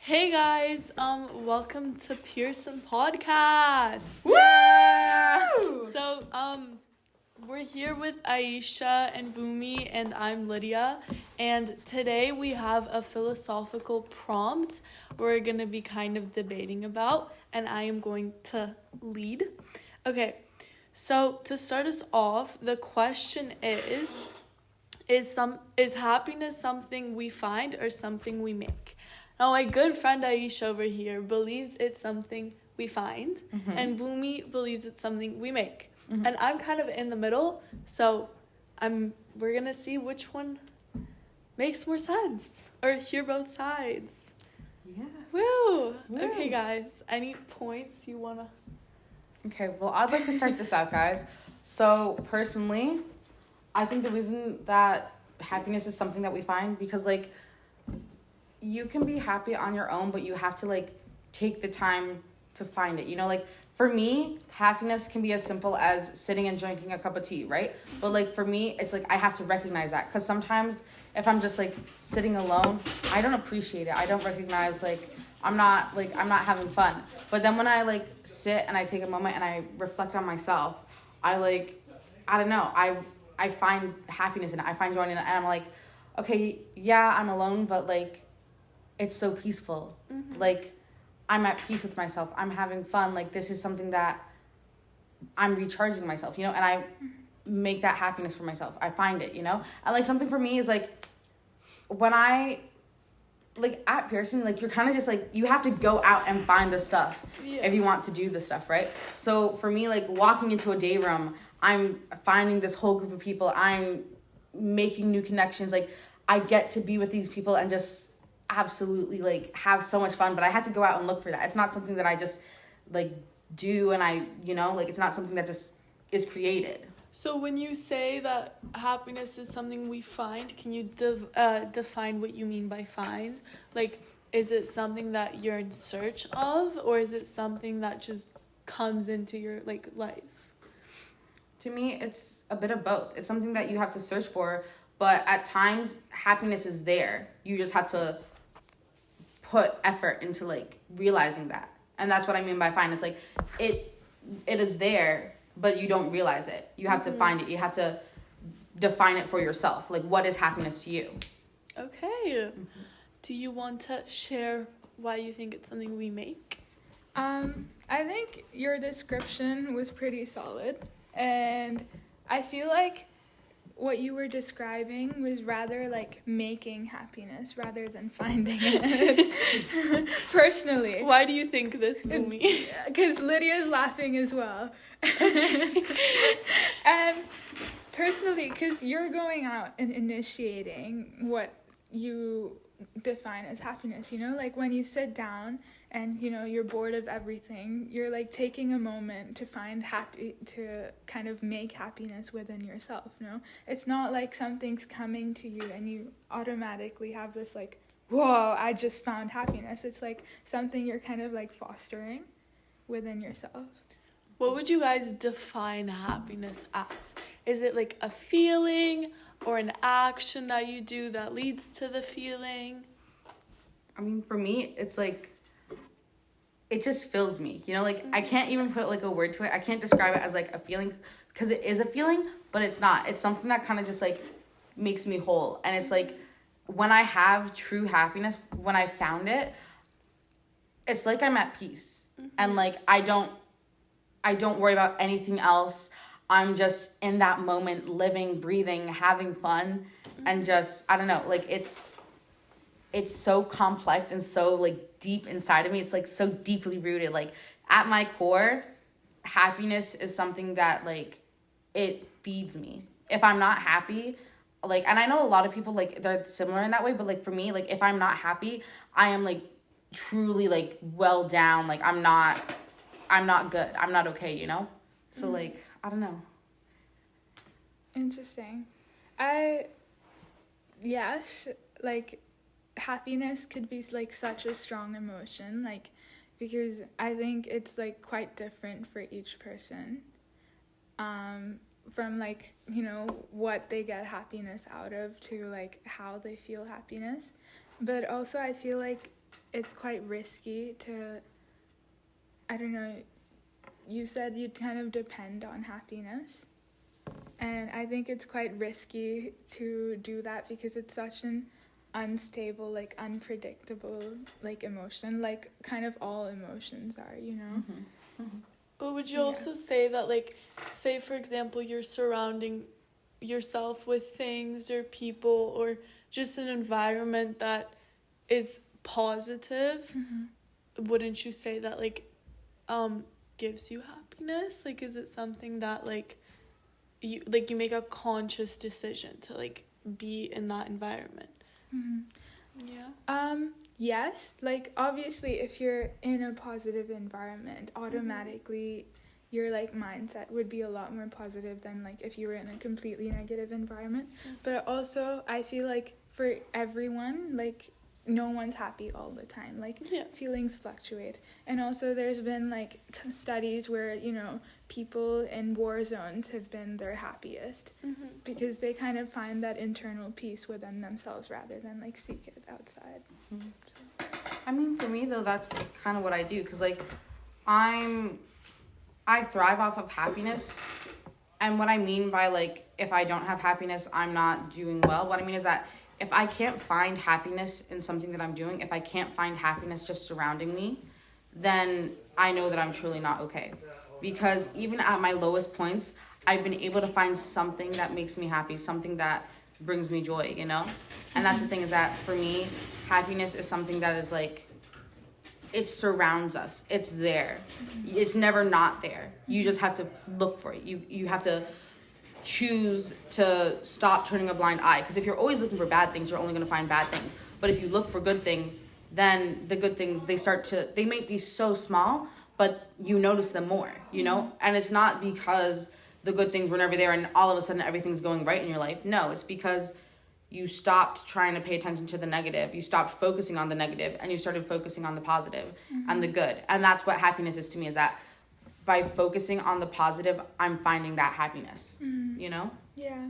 Hey guys, welcome to Pearson podcast. Woo! So, we're here with Aisha and Boomy, and I'm Lydia. And today we have a philosophical prompt we're gonna be kind of debating about, and I am going to lead. Okay, so to start us off, the question is happiness something we find or something we make? Now, my good friend Aisha over here believes it's something we find, and Boomy believes it's something we make. And I'm kind of in the middle, so we're gonna see which one makes more sense, or hear both sides. Yeah. Woo! Okay, guys, any points you wanna? Okay, well, I'd like to start this out, guys. So, personally, I think the reason that happiness is something that we find, because, you can be happy on your own, but you have to, take the time to find it. For me, happiness can be as simple as sitting and drinking a cup of tea, right? But, for me, it's, I have to recognize that. Because sometimes if I'm just, sitting alone, I don't appreciate it. I don't recognize, I'm not having fun. But then when I, sit and I take a moment and I reflect on myself, I don't know, I find happiness in it. I find joy in it. And I'm like, okay, yeah, I'm alone, but, it's so peaceful. I'm at peace with myself. I'm having fun. This is something that I'm recharging myself, and I make that happiness for myself. I find it, And, something for me is, when I, at Pearson, you're kind of just, you have to go out and find the stuff if you want to do the stuff, right? So, for me, walking into a day room, I'm finding this whole group of people. I'm making new connections. I get to be with these people and just absolutely have so much fun, but I had to go out and look for that. It's not something that I just do, and I it's not something that just is created. So when you say that happiness is something we find, can you define what you mean by find? Is it something that you're in search of, or is it something that just comes into your life? To me, it's a bit of both. It's something that you have to search for, but at times happiness is there. You just have to put effort into realizing that. And that's what I mean by find. It's it is there, but you don't realize it. You have to find it. You have to define it for yourself. What is happiness to you? Okay. Do you want to share why you think it's something we make? I think your description was pretty solid, and I feel like what you were describing was rather making happiness rather than finding it. Personally. Why do you think this, Boomy? Because Lydia's laughing as well. And personally, because you're going out and initiating what you define as happiness, when you sit down and you're bored of everything, you're taking a moment to to kind of make happiness within yourself. It's not something's coming to you and you automatically have this whoa, I just found happiness. It's something you're kind of fostering within yourself. What would you guys define happiness as? Is it a feeling or an action that you do that leads to the feeling? I mean, for me, it's it just fills me, I can't even put a word to it. I can't describe it as a feeling, because it is a feeling, but it's not. It's something that kind of just makes me whole. And it's when I have true happiness, when I found it, it's I'm at peace. And I don't worry about anything else. I'm just in that moment, living, breathing, having fun, and just, I don't know, it's so complex and so deep inside of me. It's so deeply rooted. At my core, happiness is something that it feeds me. If I'm not happy, and I know a lot of people they're similar in that way, but for me, if I'm not happy, I am truly well down. I'm not good. I'm not okay, So I don't know. Interesting. Yes, happiness could be such a strong emotion, because I think it's quite different for each person, from what they get happiness out of to how they feel happiness. But also I feel it's quite risky to, I don't know, you said you'd kind of depend on happiness. And I think it's quite risky to do that because it's such an unstable, like unpredictable, like emotion, like kind of all emotions are, you know? Mm-hmm. Mm-hmm. But would you also say that, like, say, for example, you're surrounding yourself with things or people or just an environment that is positive, wouldn't you say that, like, gives you happiness? Like, is it something that, like, you make a conscious decision to, like, be in that environment? Yeah. Yes, like obviously if you're in a positive environment, automatically your like mindset would be a lot more positive than like if you were in a completely negative environment. But also I feel like for everyone, like no one's happy all the time. Like feelings fluctuate. And also there's been like studies where, you know, people in war zones have been their happiest because they kind of find that internal peace within themselves rather than like seek it outside. So. I mean, for me though, that's kind of what I do because like I thrive off of happiness. And what I mean by like if I don't have happiness, I'm not doing well. What I mean is that if I can't find happiness in something that I'm doing, if I can't find happiness just surrounding me, then I know that I'm truly not okay. Because even at my lowest points, I've been able to find something that makes me happy, something that brings me joy, you know? And that's the thing is that for me, happiness is something that is like, it surrounds us. It's there. It's never not there. You just have to look for it. You have to choose to stop turning a blind eye, because if you're always looking for bad things, you're only going to find bad things. But if you look for good things, then the good things, they may be so small, but you notice them more, you know? And it's not because the good things were never there and all of a sudden everything's going right in your life. No, it's because you stopped trying to pay attention to the negative. You stopped focusing on the negative and you started focusing on the positive and the good. And that's what happiness is to me, is that by focusing on the positive, I'm finding that happiness, you know? Yeah.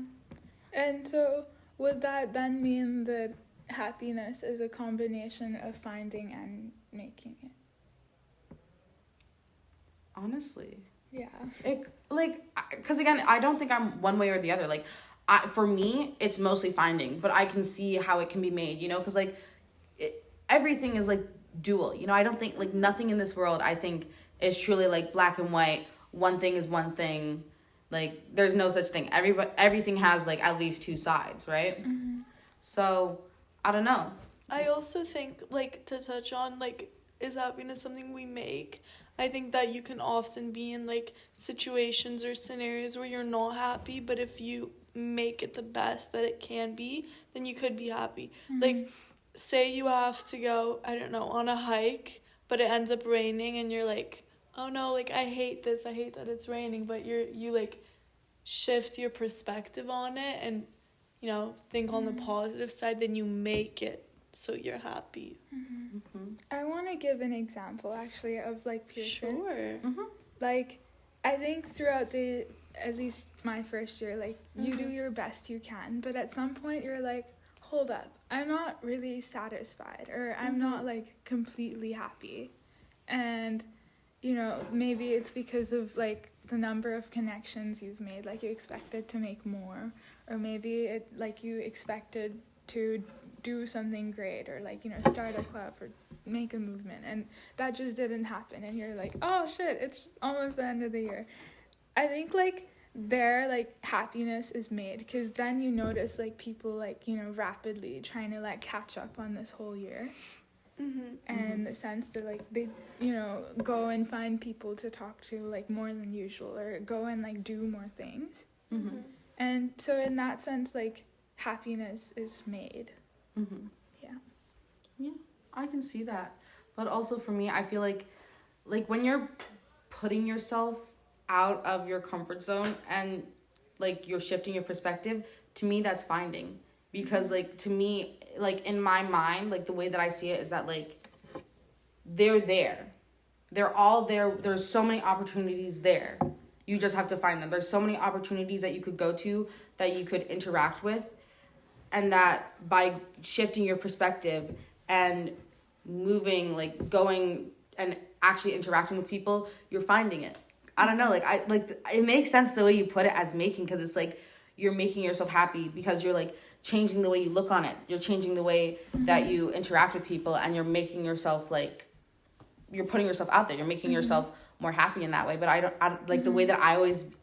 And so would that then mean that happiness is a combination of finding and making it? Honestly. Yeah. Because again, I don't think I'm one way or the other. Like, for me, it's mostly finding, but I can see how it can be made, you know? Because, like, everything is, like, dual, you know? I don't think, like, nothing in this world, I think, is truly like black and white. One thing is one thing. Like there's no such thing. Everything has like at least two sides, right? So I don't know. I also think, like, to touch on, like, is happiness something we make? I think that you can often be in like situations or scenarios where you're not happy, but if you make it the best that it can be, then you could be happy. Like, say you have to go, I don't know, on a hike, but it ends up raining and you're like, oh no, like, I hate this, I hate that it's raining, but you like shift your perspective on it and, you know, think on the positive side, then you make it so you're happy. I want to give an example actually of like Pearson. Sure. Like, I think throughout at least my first year, like you do your best you can, but at some point you're like, hold up, I'm not really satisfied, or I'm not like completely happy. And you know, maybe it's because of like the number of connections you've made, like you expected to make more, or maybe it like you expected to do something great, or like, you know, start a club or make a movement, and that just didn't happen, and you're like, oh shit, it's almost the end of the year. I think like like happiness is made because then you notice like people like, you know, rapidly trying to like catch up on this whole year. And the sense that like they, you know, go and find people to talk to like more than usual, or go and like do more things. And so in that sense, like happiness is made. Yeah, I can see that. But also for me, I feel like when you're putting yourself out of your comfort zone and like you're shifting your perspective, to me that's finding. Because like to me, like in my mind, like the way that I see it is that like they're there. They're all there. There's so many opportunities there. You just have to find them. There's so many opportunities that you could go to, that you could interact with, and that by shifting your perspective and moving, like going and actually interacting with people, you're finding it. I don't know, like it makes sense the way you put it as making, because it's like you're making yourself happy because you're like changing the way you look on it. You're changing the way that you interact with people, and you're making yourself like, you're putting yourself out there. You're making yourself more happy in that way. But I don't like the way that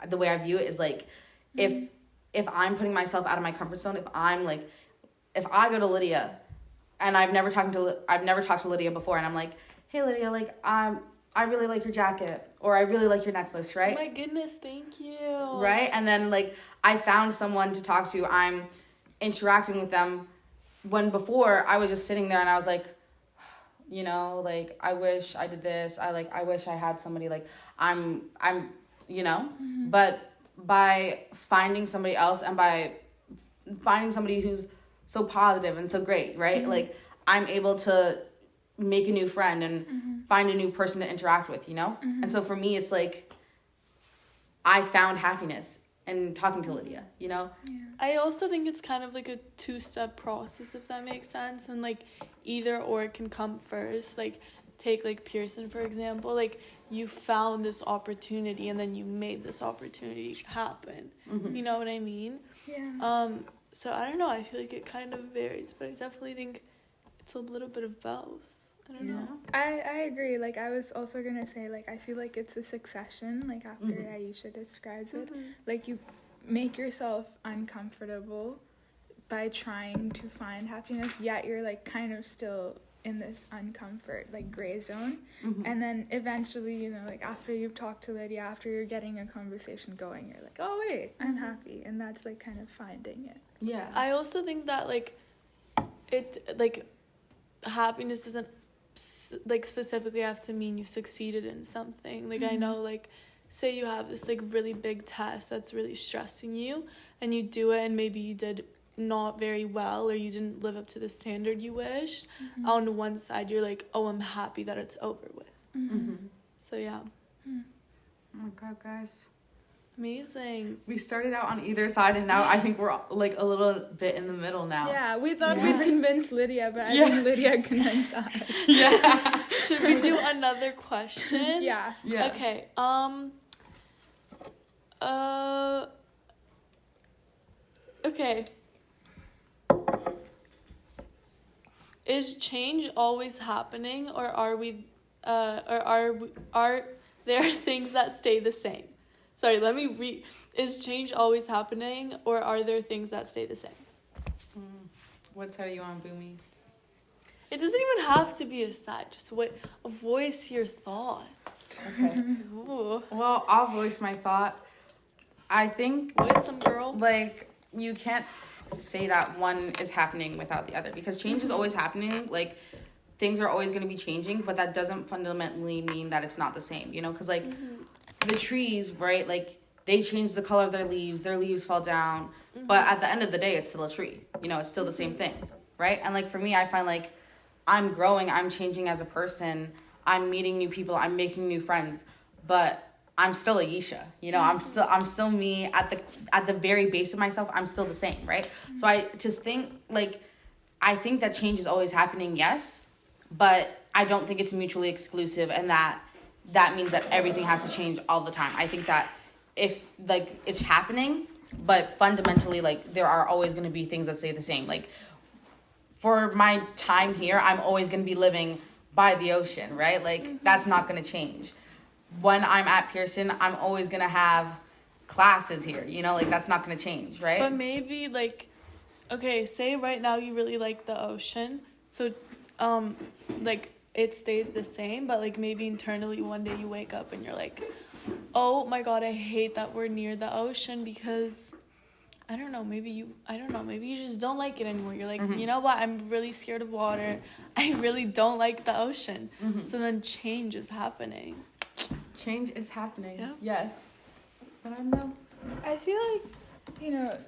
the way I view it is like, if I'm putting myself out of my comfort zone, if I go to Lydia and I've never talked to Lydia before, and I'm like, hey Lydia, like I really like your jacket, or I really like your necklace, right? Oh my goodness, thank you. Right? And then like I found someone to talk to, I'm interacting with them, when before I was just sitting there and I was like, you know, like I wish I did this. I wish I had somebody, like I'm you know, but by finding somebody else and by finding somebody who's so positive and so great, right? Like I'm able to make a new friend and find a new person to interact with, you know? And so for me, it's like I found happiness in talking to Lydia, you know? Yeah. I also think it's kind of like a 2-step process, if that makes sense. And like either or can come first. Like take like Pearson, for example. Like you found this opportunity and then you made this opportunity happen. You know what I mean? Yeah. So I don't know. I feel like it kind of varies, but I definitely think it's a little bit of both. I don't know. I agree. Like, I was also going to say, like, I feel like it's a succession, like, after Aisha describes it. Like, you make yourself uncomfortable by trying to find happiness, yet you're, like, kind of still in this uncomfort, like, gray zone. And then eventually, you know, like, after you've talked to Lydia, after you're getting a conversation going, you're like, oh, wait, I'm happy. And that's, like, kind of finding it. Yeah. I also think that, like, it, like, happiness doesn't like specifically have to mean you've succeeded in something. Like I know, like say you have this like really big test that's really stressing you and you do it and maybe you did not very well or you didn't live up to the standard you wished. On one side you're like, oh, I'm happy that it's over with. So yeah. Oh my god, guys, amazing. we started out on either side and now I think we're like a little bit in the middle now. Yeah, we thought we'd convince Lydia, but I think Lydia convinced us. Yeah. Should we do another question? Yeah. Okay. Okay. Is change always happening, or are there things that stay the same? Sorry, let me read. Is change always happening, or are there things that stay the same? What side are you on, Boomy? It doesn't even have to be a side. Just voice your thoughts. Okay. Ooh. Well, I'll voice my thought. I think, Voice some girl. like, you can't say that one is happening without the other, because change is always happening. Like, things are always going to be changing, but that doesn't fundamentally mean that it's not the same, you know? Because, like, the trees, right, like, they change the color of their leaves fall down, but at the end of the day, it's still a tree, you know? It's still the same thing, right? And, like, for me, I find, like, I'm growing, I'm changing as a person, I'm meeting new people, I'm making new friends, but I'm still Aisha, you know? I'm still me at the very base of myself. I'm still the same, right? So I just think, like, I think that change is always happening, yes, but I don't think it's mutually exclusive, and that means that everything has to change all the time. I think that if, like, it's happening, but fundamentally, like, there are always going to be things that stay the same. Like, for my time here, I'm always going to be living by the ocean, right? Like, that's not going to change. When I'm at Pearson, I'm always going to have classes here, you know? Like, that's not going to change, right? But maybe, like, okay, say right now you really like the ocean. So, like, it stays the same, but, like, maybe internally one day you wake up and you're like, oh, my God, I hate that we're near the ocean because... I don't know, maybe you just don't like it anymore. You're like, you know what, I'm really scared of water. I really don't like the ocean. So then change is happening. Change is happening. Yeah. Yes. But I don't know. I feel like, you know,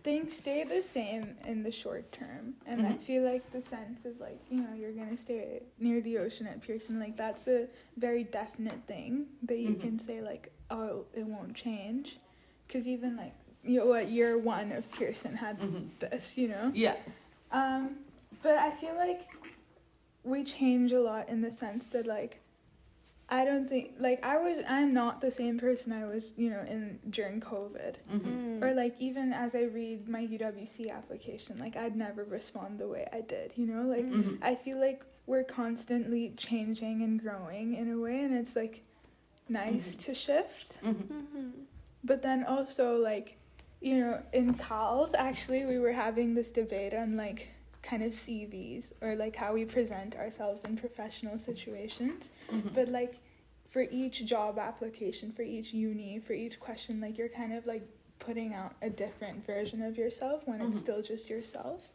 things stay the same in the short term. And I feel like the sense of, like, you know, you're going to stay near the ocean at Pearson, like, that's a very definite thing that you can say, like, oh, it won't change. Because even, like, you know, what year one of Pearson had this, you know? Yeah. But I feel like we change a lot in the sense that, like, I don't think, like, I'm not the same person I was, you know, during COVID. Or, like, even as I read my UWC application, like, I'd never respond the way I did, you know? Like, I feel like we're constantly changing and growing in a way, and it's, like, nice to shift. But then also, like, you know, in CALS, actually, we were having this debate on, like, kind of CVs, or like how we present ourselves in professional situations. But like for each job application, for each uni, for each question, like you're kind of like putting out a different version of yourself when it's still just yourself.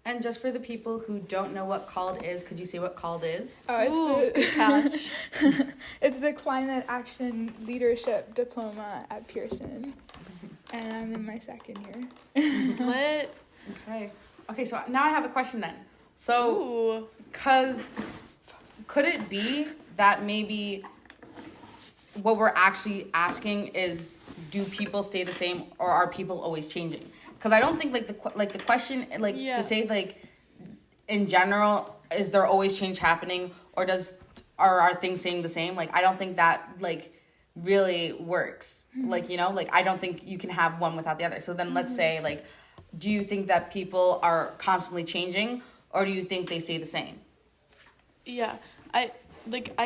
And just for the people who don't know what CALD is, could you say what CALD is? Oh, good catch. It's the Climate Action Leadership Diploma at Pearson, and I'm in my second year. What? Okay, so now I have a question then. So, because could it be that maybe what we're actually asking is, do people stay the same, or are people always changing? Because I don't think like the question, like, to say like in general, is there always change happening, or are things staying the same? Like, I don't think that like really works. Like, you know, like I don't think you can have one without the other. So then let's say like, do you think that people are constantly changing, or do you think they stay the same? Yeah, I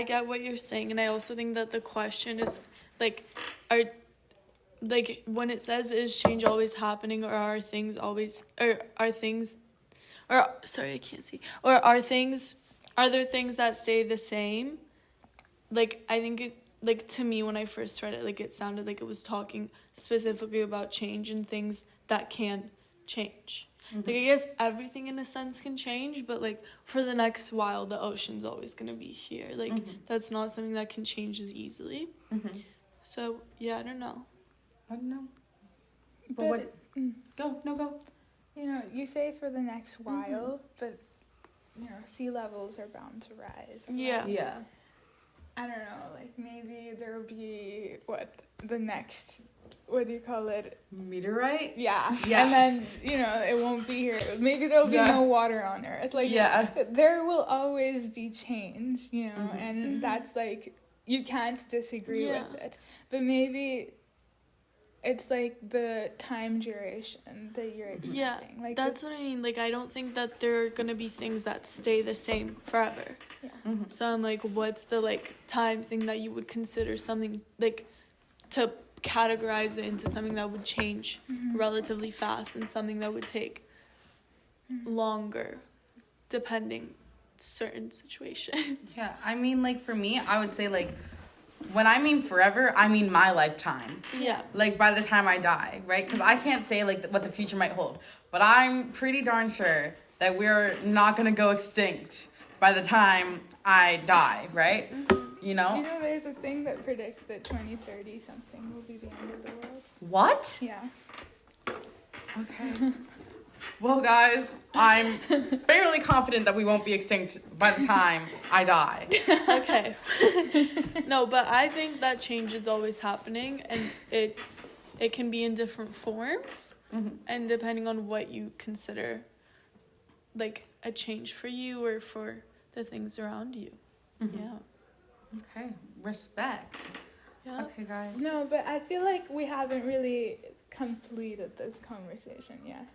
get what you're saying, and I also think that the question is like, when it says is change always happening, or are things always, or are things, or sorry, I can't see, or are there things that stay the same? Like, I think it, like, to me when I first read it, like it sounded like it was talking specifically about change and things that can change. Like, I guess everything in a sense can change, but like for the next while the ocean's always going to be here. Like that's not something that can change as easily. So yeah, I don't know. But Go. you know, you say for the next while, but you know, sea levels are bound to rise. Yeah. I don't know, like maybe there will be the next, what do you call it? Meteorite? Yeah. And then, you know, it won't be here. Maybe there'll be no water on Earth. Like, there will always be change, you know, and that's like, you can't disagree with it. But maybe it's like the time duration that you're expecting. Yeah, like that's what I mean. Like, I don't think that there are going to be things that stay the same forever. Yeah. So I'm like, what's the, like, time thing that you would consider something, like, to categorize it into something that would change relatively fast and something that would take longer, depending certain situations. Yeah, I mean, like, for me, I would say, like, when I mean forever, I mean my lifetime. Yeah. Like, by the time I die, right? Because I can't say, like, what the future might hold. But I'm pretty darn sure that we're not going to go extinct by the time I die, right? You know? You know, there's a thing that predicts that 2030 something will be the end of the world. What? Yeah. Okay. Well, guys, I'm fairly confident that we won't be extinct by the time I die. Okay. No, but I think that change is always happening, and it can be in different forms, and depending on what you consider like a change for you or for the things around you. Yeah. Okay. Respect. Yeah. Okay, guys. No, but I feel like we haven't really completed this conversation yet.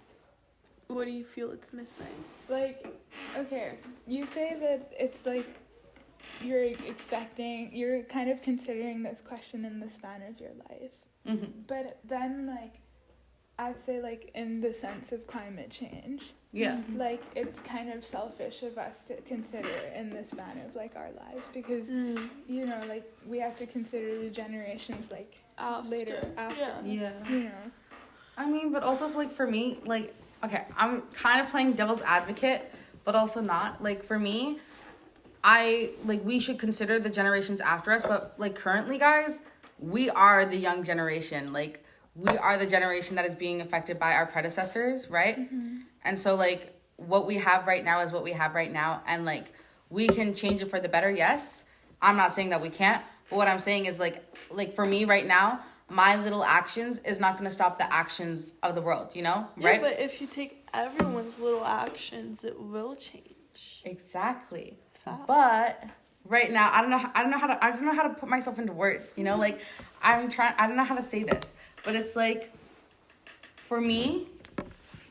What do you feel it's missing? Like, okay, you say that it's like you're kind of considering this question in the span of your life. But then, like, I'd say, like, in the sense of climate change. Yeah. Like, it's kind of selfish of us to consider in the span of, like, our lives. Because, you know, like, we have to consider the generations, like, later after. Yeah. You know. I mean, but also, like, for me, like, okay, I'm kind of playing devil's advocate, but also not. Like, for me, we should consider the generations after us, but, like, currently, guys, we are the young generation. Like, we are the generation that is being affected by our predecessors, right? And so, like, what we have right now is what we have right now, and, like, we can change it for the better, yes. I'm not saying that we can't, but what I'm saying is, like for me right now, my little actions is not going to stop the actions of the world, you know? Right? Yeah, but if you take everyone's little actions, it will change. Exactly. Fab. But right now, I don't know how to put myself into words, you know? Like, I don't know how to say this. But it's like, for me,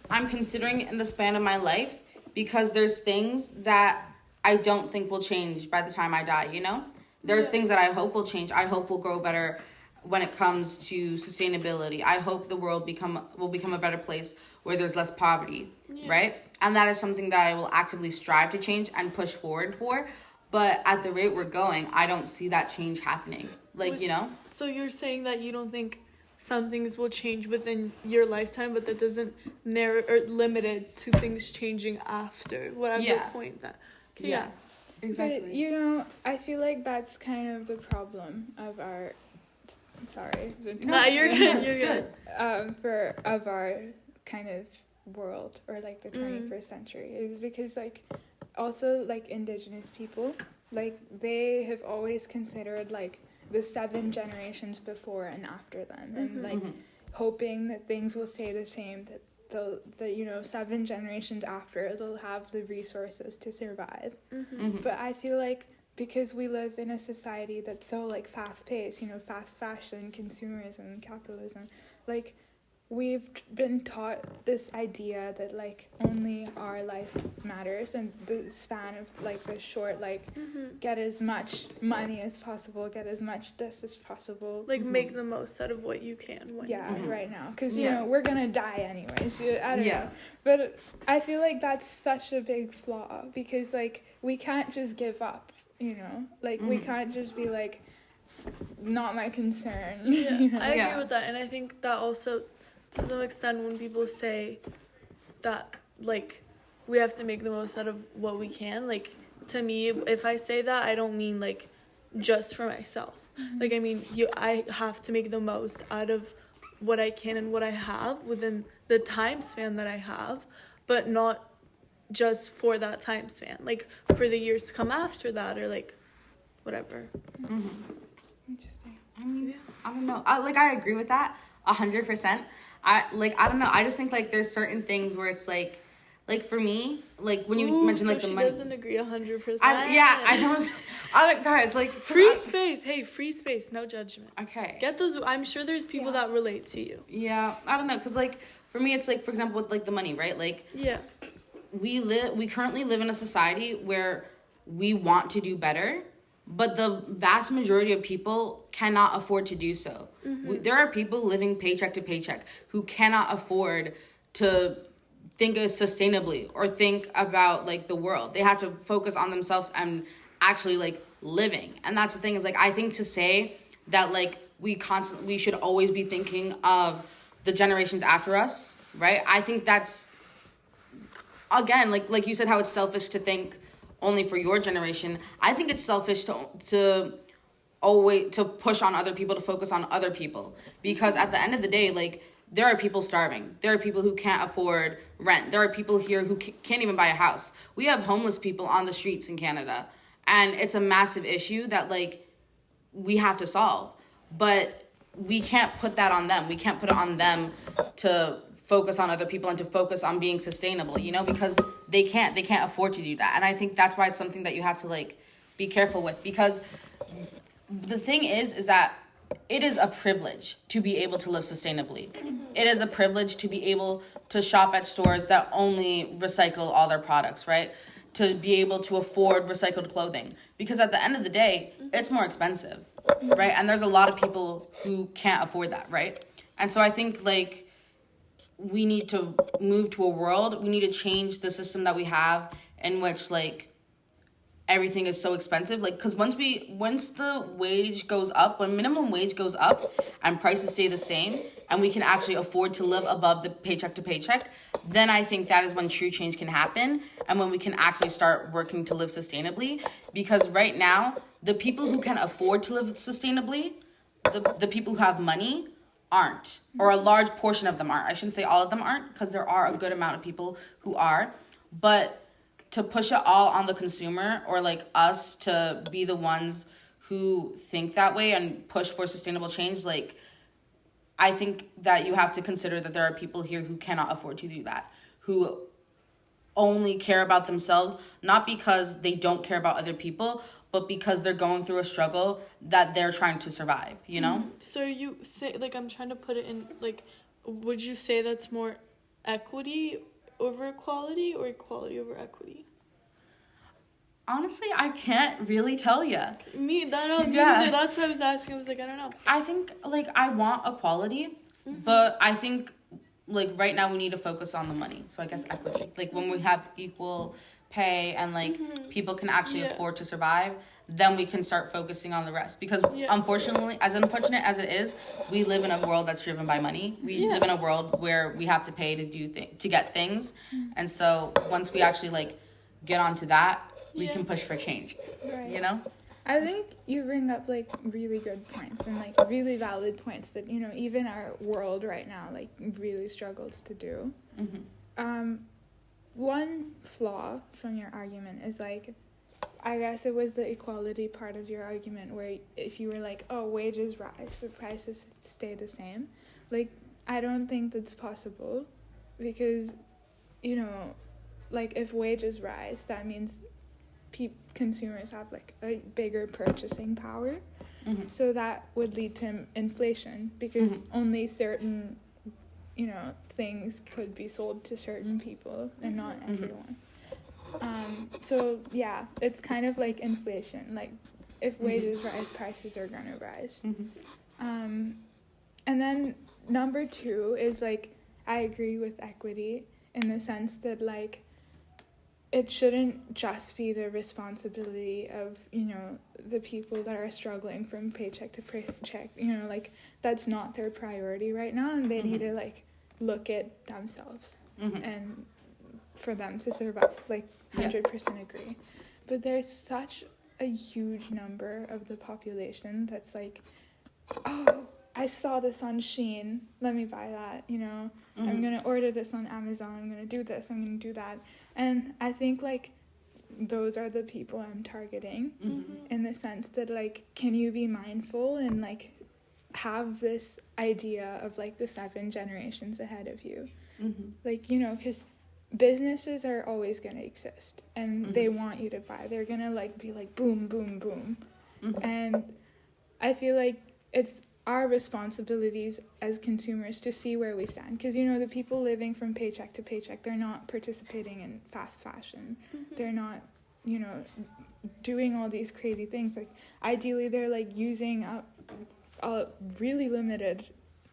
I'm considering in the span of my life, because there's things that I don't think will change by the time I die, you know? There's things that I hope will change. I hope will grow better when it comes to sustainability. I hope the world will become a better place where there's less poverty, right? And that is something that I will actively strive to change and push forward for. But at the rate we're going, I don't see that change happening. Like, you know? So you're saying that you don't think some things will change within your lifetime, but that doesn't narrow or limit it to things changing after whatever point that. Okay, yeah. Exactly. But, you know, I feel like that's kind of the problem of our. Sorry. No, you're good. You're good. Of our kind of world, or like the 21st century, is because like also like indigenous people, like they have always considered like the 7 generations before and after them, and like hoping that things will stay the same, that the 7 generations after they'll have the resources to survive. But I feel like because we live in a society that's so like fast paced, fast fashion, consumerism, capitalism, like we've been taught this idea that like only our life matters, and the span of like the short, like get as much money as possible, get as much this as possible, like make the most out of what you can right now, because you know we're gonna die anyways. I don't know, but I feel like that's such a big flaw, because like we can't just give up, like we can't just be like not my concern. I agree with that, and I think that also to some extent when people say that like we have to make the most out of what we can, like to me, if I say that, I don't mean like just for myself. Like I mean I have to make the most out of what I can and what I have within the time span that I have, but not just for that time span, like for the years to come after that, or like whatever. Interesting. I mean, I don't know. I agree with that 100%. I don't know. I just think like there's certain things where it's like for me, like when you mentioned like the money. She doesn't agree 100%. I don't. Guys, like free space. Hey, free space. No judgment. Okay. Get those. I'm sure there's people that relate to you. Yeah, I don't know, cause like for me, it's like, for example, with like the money, right? Like we currently live in a society where we want to do better, but the vast majority of people cannot afford to do so. There are people living paycheck to paycheck who cannot afford to think sustainably or think about like the world. They have to focus on themselves and actually like living. And that's the thing, is like I think to say that like we should always be thinking of the generations after us, right? I think that's, again, like you said, how it's selfish to think only for your generation. I think it's selfish to always to push on other people, to focus on other people, because at the end of the day, like there are people starving, there are people who can't afford rent, there are people here who can't even buy a house. We have homeless people on the streets in Canada, and it's a massive issue that like we have to solve, but we can't put that on them. We can't put it on them to focus on other people and to focus on being sustainable, because they can't afford to do that. And I think that's why it's something that you have to like be careful with, because the thing is that it is a privilege to be able to live sustainably. It is a privilege to be able to shop at stores that only recycle all their products, right? To be able to afford recycled clothing, because at the end of the day, it's more expensive, right? And there's a lot of people who can't afford that, right? And so I think like we need to move to a world, we need to change the system that we have in which like everything is so expensive, like because once the wage goes up, when minimum wage goes up and prices stay the same and we can actually afford to live above the paycheck to paycheck, then I think that is when true change can happen, and when we can actually start working to live sustainably. Because right now, the people who can afford to live sustainably, the people who have money aren't, or a large portion of them aren't. I shouldn't say all of them aren't, because there are a good amount of people who are, but to push it all on the consumer, or like us to be the ones who think that way and push for sustainable change, like I think that you have to consider that there are people here who cannot afford to do that, who only care about themselves, not because they don't care about other people, but because they're going through a struggle that they're trying to survive, you know? So you say, like, I'm trying to put it in, like, would you say that's more equity over equality or equality over equity? Honestly, I can't really tell you. Me neither. That's what I was asking. I was like, I don't know. I think, like, I want equality, but I think, like, right now we need to focus on the money. So I guess equity. Like, when we have equal pay and, like, people can actually afford to survive, then we can start focusing on the rest. Because, unfortunately, as unfortunate as it is, we live in a world that's driven by money. We live in a world where we have to pay to do to get things. And so once we actually, like, get onto that, we can push for change, you know? I think you bring up, like, really good points and, like, really valid points that, you know, even our world right now, like, really struggles to do. One flaw from your argument is, like, I guess it was the equality part of your argument where if you were like, oh, wages rise but prices stay the same. Like, I don't think that's possible because, you know, like, if wages rise, that means consumers have, like, a bigger purchasing power. So that would lead to inflation because only certain, you know, things could be sold to certain people and not everyone. So yeah, it's kind of like inflation. Like, if wages rise, prices are gonna rise. And then number 2 is, like, I agree with equity in the sense that, like, it shouldn't just be the responsibility of, you know, the people that are struggling from paycheck to paycheck. You know, like, that's not their priority right now, and they need to, like, look at themselves and for them to survive. Like, 100% agree. But there's such a huge number of the population that's like, oh, I saw this on Shein, let me buy that, you know, I'm gonna order this on Amazon, I'm gonna do this, I'm gonna do that. And I think, like, those are the people I'm targeting in the sense that, like, can you be mindful and, like, have this idea of, like, the 7 generations ahead of you? Like, you know, because businesses are always gonna exist and they want you to buy. They're gonna, like, be like boom, boom, boom. And I feel like it's our responsibilities as consumers to see where we stand, because, you know, the people living from paycheck to paycheck, they're not participating in fast fashion. They're not, you know, doing all these crazy things. Like, ideally they're, like, using up a really limited,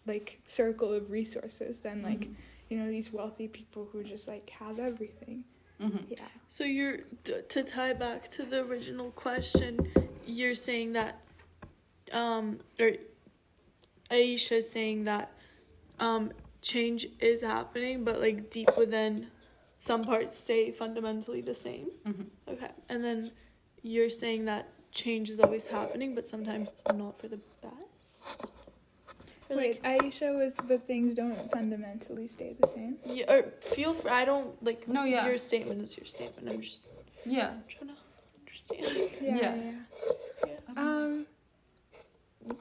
like, circle of resources than, like, you know, these wealthy people who just, like, have everything. Yeah. So you're, to tie back to the original question, you're saying that or Aisha's saying that change is happening, but, like, deep within, some parts stay fundamentally the same. Okay. And then you're saying that change is always happening, but sometimes not for the best. Or, Wait, Aisha was, but things don't fundamentally stay the same? Yeah, or feel free, I don't, like, No, yeah. Your statement is your statement. I'm just trying to understand.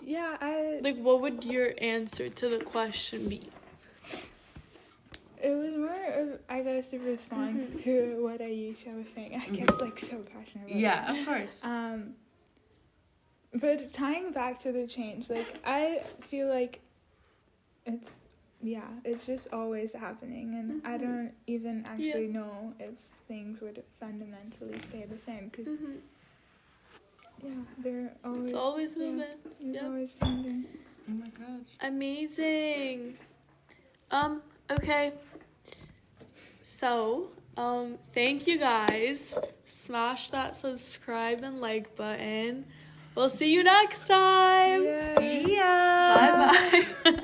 Yeah, I... Like, what would your answer to the question be? It was more of, I guess, a response to what Aisha was saying. I get, like, so passionate about it. Of course. But tying back to the change, like, I feel like it's just always happening, and I don't even actually know if things would fundamentally stay the same, because they're always... It's always moving. It's always changing. Oh my gosh. Amazing. Okay. So, thank you guys. Smash that subscribe and like button. We'll see you next time. Yay. See ya. Bye-bye.